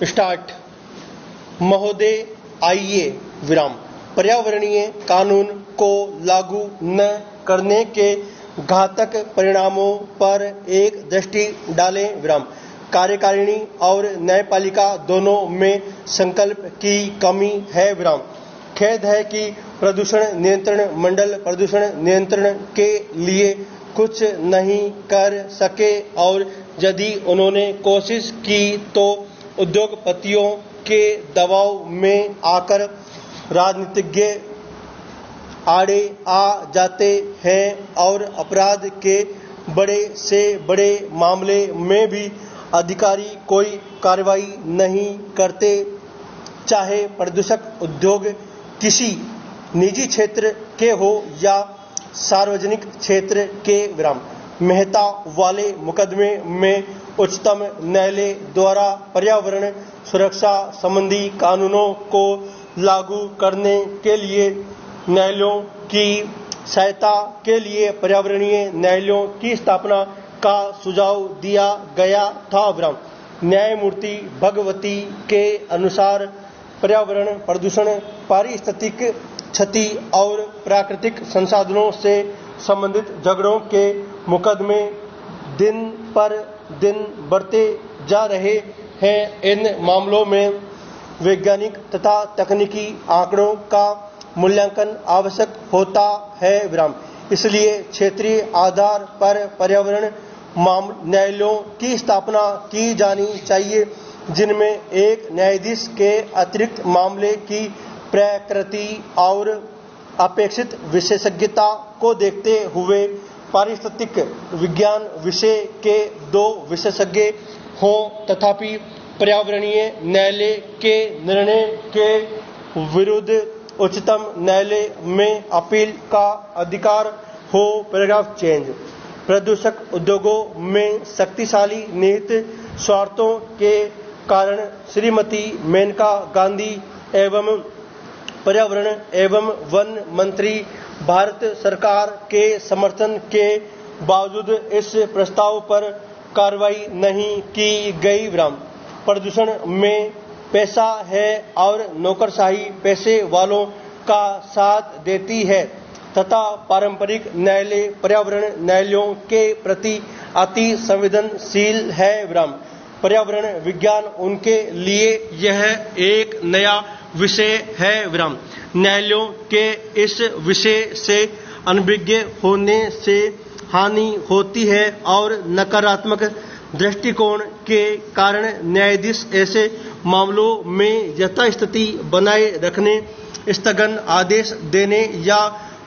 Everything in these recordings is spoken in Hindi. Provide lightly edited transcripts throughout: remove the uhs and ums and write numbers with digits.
स्टार्ट। महोदय, आइए विराम। पर्यावरणीय कानून को लागू न करने के घातक परिणामों पर एक दृष्टि डालें विराम। कार्यकारिणी और न्यायपालिका दोनों में संकल्प की कमी है विराम। खेद है कि प्रदूषण नियंत्रण मंडल प्रदूषण नियंत्रण के लिए कुछ नहीं कर सके और यदि उन्होंने कोशिश की तो उद्योगपतियों के दबाव में आकर राजनीतिज्ञ आड़े आ जाते हैं और अपराध के बड़े से बड़े मामले में भी अधिकारी कोई कार्रवाई नहीं करते, चाहे प्रदूषक उद्योग किसी निजी क्षेत्र के हो या सार्वजनिक क्षेत्र के विराम। मेहता वाले मुकदमे में उच्चतम न्यायालय द्वारा पर्यावरण सुरक्षा संबंधी कानूनों को लागू करने के लिए न्यायालयों की सहायता के लिए पर्यावरणीय न्यायालयों की स्थापना का सुझाव दिया गया था विराम। न्यायमूर्ति भगवती के अनुसार पर्यावरण प्रदूषण, पारिस्थितिक क्षति और प्राकृतिक संसाधनों से संबंधित झगड़ों के मुकदमे दिन पर दिन बढ़ते जा रहे हैं। इन मामलों में वैज्ञानिक तथा तकनीकी आंकड़ों का मूल्यांकन आवश्यक होता है विराम। इसलिए क्षेत्रीय आधार पर पर्यावरण न्यायालयों की स्थापना की जानी चाहिए, जिनमें एक न्यायाधीश के अतिरिक्त मामले की प्रकृति और अपेक्षित विशेषज्ञता को देखते हुए पारिस्थितिक विज्ञान विषय के 2 विशेषज्ञ हों। तथापि पर्यावरणीय न्यायालय के निर्णय के विरुद्ध उच्चतम न्यायालय में अपील का अधिकार हो। Paragraph change. प्रदूषक उद्योगों में शक्तिशाली निहित स्वार्थों के कारण श्रीमती मेनका गांधी एवं पर्यावरण एवं वन मंत्री भारत सरकार के समर्थन के बावजूद इस प्रस्ताव पर कार्रवाई नहीं की गई विराम। प्रदूषण में पैसा है और नौकरशाही पैसे वालों का साथ देती है तथा पारंपरिक न्यायालय पर्यावरण न्यायालयों के प्रति अति संवेदनशील है विराम। पर्यावरण विज्ञान उनके लिए यह एक नया विषय है विराम। न्यायालयों के इस विषय से अनभिज्ञ होने से हानि होती है और नकारात्मक दृष्टिकोण के कारण न्यायाधीश ऐसे मामलों में यथास्थिति बनाए रखने, स्थगन आदेश देने या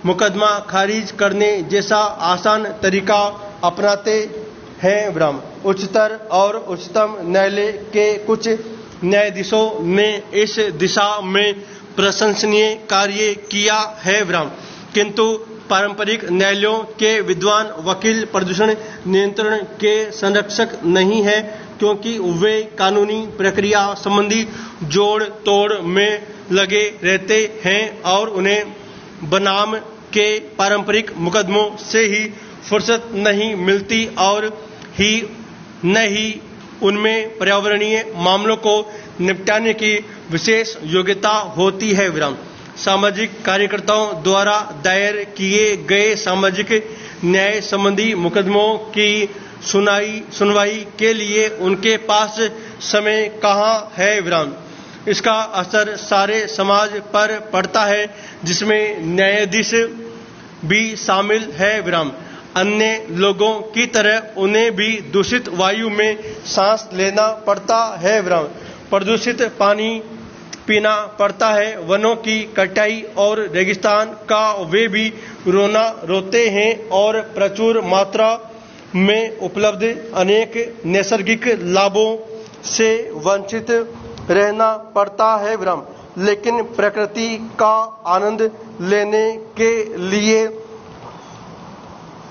मुकदमा खारिज करने जैसा आसान तरीका अपनाते हैं विराम। उच्चतर और उच्चतम न्यायालय के कुछ न्यायाधीशों ने इस दिशा में प्रशंसनीय कार्य किया है विराम, किंतु पारंपरिक न्यायालयों के विद्वान वकील प्रदूषण नियंत्रण के संरक्षक नहीं है, क्योंकि वे कानूनी प्रक्रिया संबंधी जोड़ तोड़ में लगे रहते हैं और उन्हें बनाम के पारंपरिक मुकदमों से ही फुर्सत नहीं मिलती और न ही उनमें पर्यावरणीय मामलों को निपटाने की विशेष योग्यता होती है विराम। सामाजिक कार्यकर्ताओं द्वारा दायर किए गए सामाजिक न्याय संबंधी मुकदमों की सुनवाई के लिए उनके पास समय कहाँ है विराम। इसका असर सारे समाज पर पड़ता है, जिसमें न्यायाधीश भी शामिल है विराम। अन्य लोगों की तरह उन्हें भी दूषित वायु में सांस लेना पड़ता है विराम। प्रदूषित पानी पीना पड़ता है। वनों की कटाई और रेगिस्तान का वे भी रोना रोते हैं और प्रचुर मात्रा में उपलब्ध अनेक नैसर्गिक लाभों से वंचित रहना पड़ता है विराम। लेकिन प्रकृति का आनंद लेने के लिए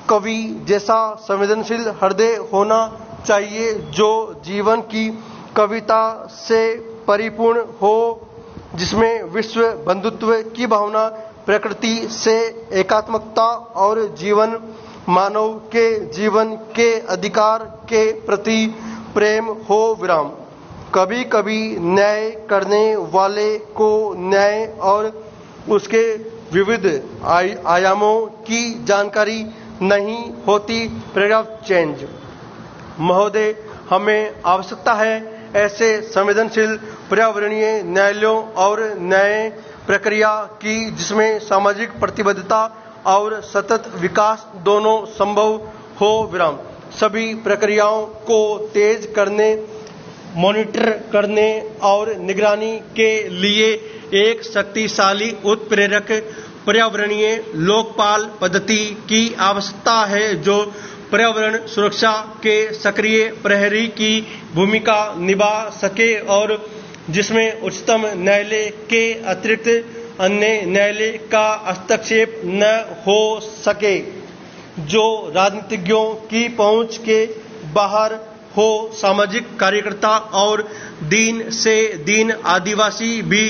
कवि जैसा संवेदनशील हृदय होना चाहिए, जो जीवन की कविता से परिपूर्ण हो, जिसमें विश्व बंधुत्व की भावना, प्रकृति से एकात्मकता और जीवन मानव के जीवन के अधिकार के प्रति प्रेम हो विराम। कभी कभी न्याय करने वाले को न्याय और उसके विविध आयामों की जानकारी नहीं होती। Paragraph change. महोदय, हमें आवश्यकता है ऐसे संवेदनशील पर्यावरणीय न्यायालयों और न्याय प्रक्रिया की जिसमें सामाजिक प्रतिबद्धता और सतत विकास दोनों संभव हो विराम। सभी प्रक्रियाओं को तेज करने, मॉनिटर करने और निगरानी के लिए एक शक्तिशाली उत्प्रेरक पर्यावरणीय लोकपाल पद्धति की आवश्यकता है जो पर्यावरण सुरक्षा के सक्रिय प्रहरी की भूमिका निभा सके और जिसमें उच्चतम न्यायालय के अतिरिक्त अन्य न्यायालय का हस्तक्षेप न हो सके, जो राजनीतिज्ञों की पहुंच के बाहर हो। सामाजिक कार्यकर्ता और दीन से दीन आदिवासी भी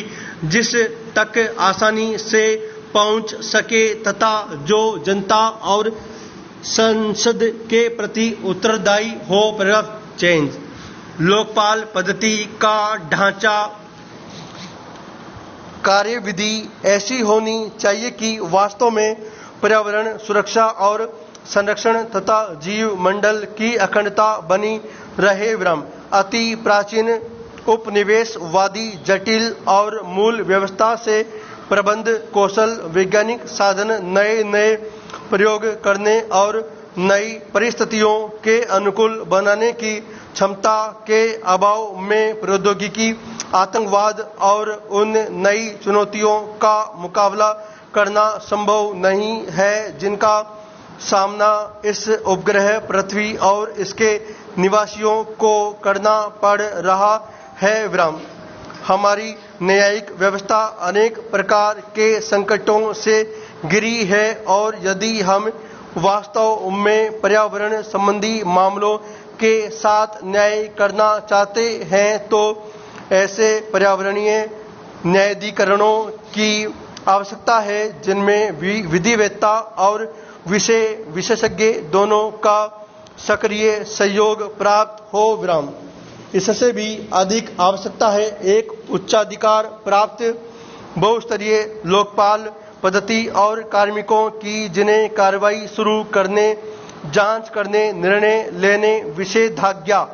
जिस तक आसानी से पहुंच सके तथा जो जनता और संसद के प्रति उत्तरदायी हो। Paragraph change. लोकपाल पद्धति का ढांचा, कार्यविधि ऐसी होनी चाहिए कि वास्तव में पर्यावरण सुरक्षा और संरक्षण तथा जीव मंडल की अखंडता बनी रहे विराम। अति प्राचीन उपनिवेशवादी जटिल और मूल व्यवस्था से प्रबंध कौशल, वैज्ञानिक साधन, नए नए प्रयोग करने और नई परिस्थितियों के अनुकूल बनाने की क्षमता के अभाव में प्रौद्योगिकी, आतंकवाद और उन नई चुनौतियों का मुकाबला करना संभव नहीं है जिनका सामना इस उपग्रह पृथ्वी और इसके निवासियों को करना पड़ रहा है विराम। हमारी न्यायिक व्यवस्था अनेक प्रकार के संकटों से घिरी है और यदि हम वास्तव में पर्यावरण संबंधी मामलों के साथ न्याय करना चाहते हैं तो ऐसे पर्यावरणीय न्यायाधिकरणों की आवश्यकता है जिनमें विधिवेत्ता और विशेषज्ञ दोनों का सक्रिय सहयोग प्राप्त हो विराम। इससे भी अधिक आवश्यकता है एक उच्चाधिकार प्राप्त बहुस्तरीय लोकपाल पद्धति और कार्मिकों की जिन्हें कार्रवाई शुरू करने, जांच करने, निर्णय लेने, विशेषाज्ञा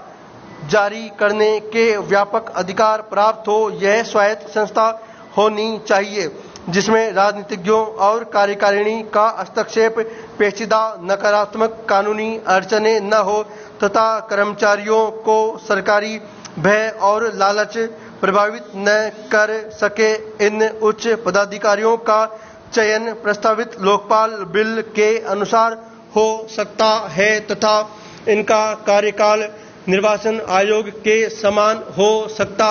जारी करने के व्यापक अधिकार प्राप्त हो। यह स्वायत्त संस्था होनी चाहिए जिसमें राजनीतिज्ञों और कार्यकारिणी का हस्तक्षेप, पेचीदा नकारात्मक कानूनी अड़चनें न हो तथा कर्मचारियों को सरकारी भय और लालच प्रभावित न कर सके। इन उच्च पदाधिकारियों का चयन प्रस्तावित लोकपाल बिल के अनुसार हो सकता है तथा इनका कार्यकाल निर्वाचन आयोग के समान हो सकता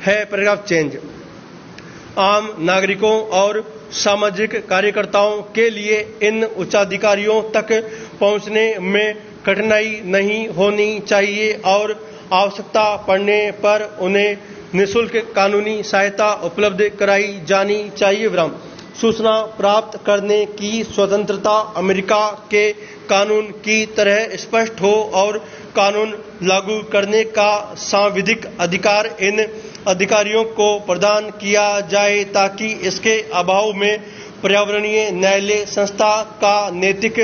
है। Paragraph change. आम नागरिकों और सामाजिक कार्यकर्ताओं के लिए इन उच्चाधिकारियों तक पहुंचने में कठिनाई नहीं होनी चाहिए और आवश्यकता पड़ने पर उन्हें निःशुल्क कानूनी सहायता उपलब्ध कराई जानी चाहिए विराम। सूचना प्राप्त करने की स्वतंत्रता अमेरिका के कानून की तरह स्पष्ट हो और कानून लागू करने का सांविधिक अधिकार इन अधिकारियों को प्रदान किया जाए ताकि इसके अभाव में पर्यावरणीय न्यायालय संस्था का नैतिक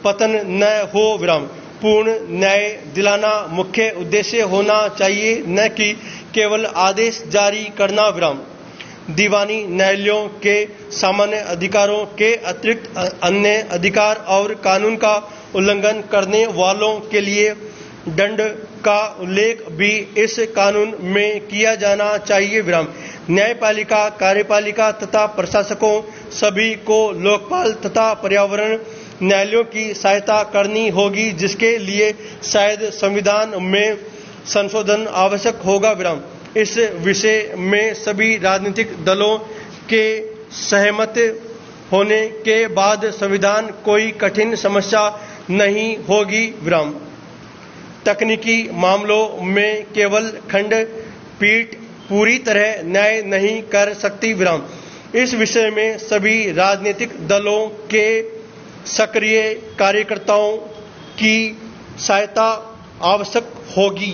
पतन न हो विराम। पूर्ण न्याय दिलाना मुख्य उद्देश्य होना चाहिए, न कि केवल आदेश जारी करना विराम। दीवानी न्यायालयों के सामान्य अधिकारों के अतिरिक्त अन्य अधिकार और कानून का उल्लंघन करने वालों के लिए दंड का उल्लेख भी इस कानून में किया जाना चाहिए विराम। न्यायपालिका, कार्यपालिका तथा प्रशासकों सभी को लोकपाल तथा पर्यावरण न्यायालयों की सहायता करनी होगी जिसके लिए शायद संविधान में संशोधन आवश्यक होगा विराम। इस विषय में सभी राजनीतिक दलों के सहमत होने के बाद संविधान कोई कठिन समस्या नहीं होगी विराम। तकनीकी मामलों में केवल खंडपीठ पूरी तरह न्याय नहीं कर सकती विराम। इस विषय में सभी राजनीतिक दलों के सक्रिय कार्यकर्ताओं की सहायता आवश्यक होगी।